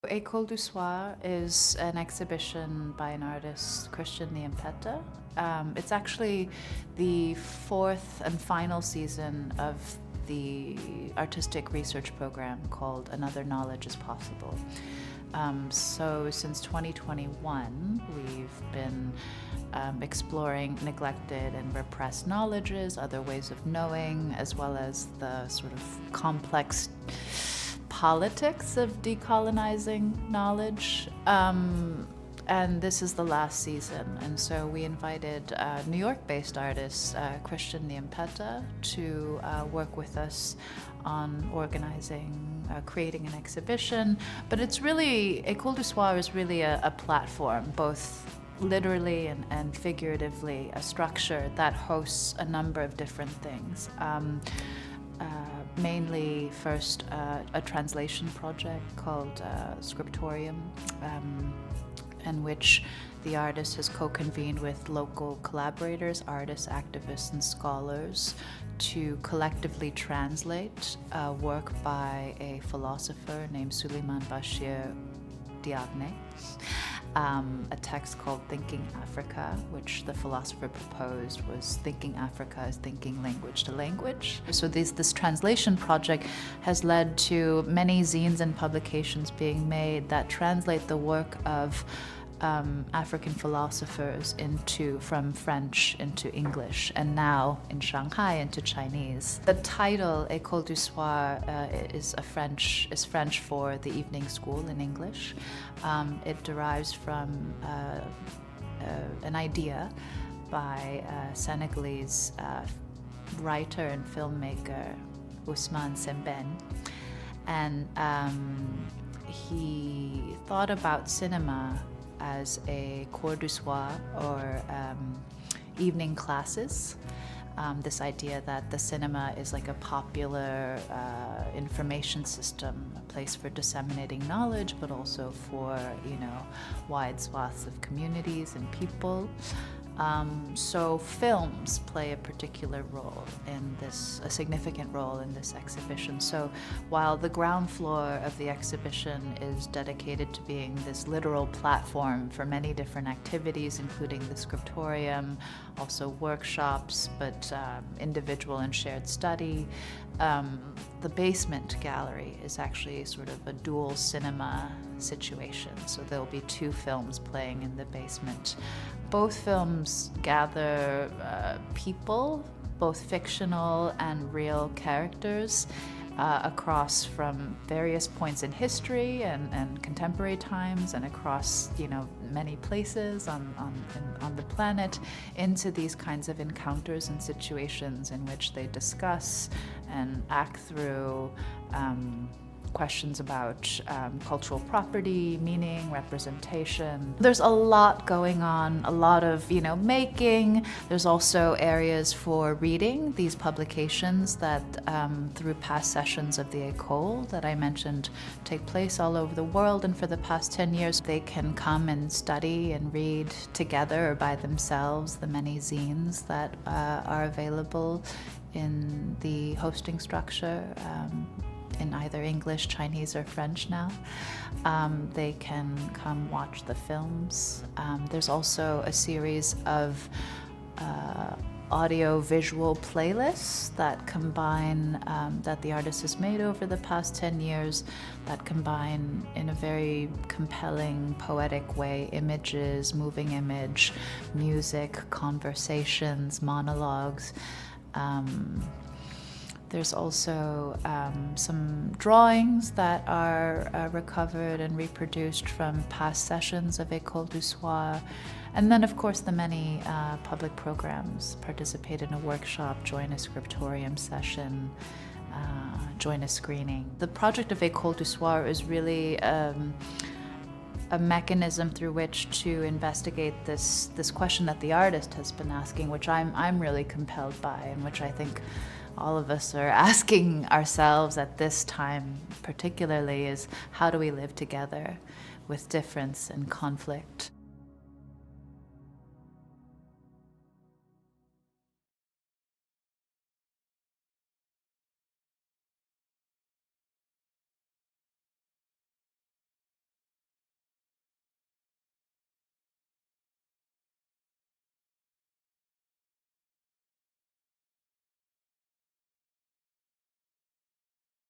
École du soir is an exhibition by an artist, Christian Niampeta. It's actually the fourth and final season of the artistic research program called Another Knowledge is Possible. So since 2021, we've been exploring neglected and repressed knowledges, other ways of knowing, as well as the sort of complex politics of decolonizing knowledge. And this is the last season. And so we invited New York-based artist Christian Niampeta to work with us on organizing, creating an exhibition. But it's really, École du Soir is really a platform, both literally and figuratively, a structure that hosts a number of different things. Mainly first a translation project called Scriptorium, in which the artist has co-convened with local collaborators, artists, activists, and scholars to collectively translate a work by a philosopher named Suleiman Bashir Diagne. A text called Thinking Africa, which the philosopher proposed was thinking Africa as thinking language to language. So this translation project has led to many zines and publications being made that translate the work of African philosophers from French into English, and now in Shanghai into Chinese. The title École du Soir is French for the evening school in English. It derives from an idea by Senegalese writer and filmmaker Ousmane Sembène, and he thought about cinema as a cours du soir, or evening classes. This idea that the cinema is like a popular information system, a place for disseminating knowledge, but also for, wide swaths of communities and people. So films play a particular role in this, a significant role in this exhibition. So while the ground floor of the exhibition is dedicated to being this literal platform for many different activities, including the scriptorium, also workshops, but individual and shared study, the basement gallery is actually sort of a dual cinema situation. So there'll be two films playing in the basement. Both films gather people, both fictional and real characters, across from various points in history and contemporary times, and across many places on the planet, into these kinds of encounters and situations in which they discuss and act through questions about cultural property, meaning, representation. There's a lot going on, a lot of making. There's also areas for reading these publications that through past sessions of the École that I mentioned take place all over the world, and for the past 10 years they can come and study and read together or by themselves the many zines that are available in the hosting structure, in either English, Chinese, or French now. They can come watch the films. There's also a series of audio-visual playlists that combine, that the artist has made over the past 10 years, that combine in a very compelling, poetic way images, moving image, music, conversations, monologues. There's also some drawings that are recovered and reproduced from past sessions of École du Soir. And then, of course, the many public programs: participate in a workshop, join a scriptorium session, join a screening. The project of École du Soir is really a mechanism through which to investigate this question that the artist has been asking, which I'm really compelled by, and which I think all of us are asking ourselves at this time particularly, is how do we live together with difference and conflict?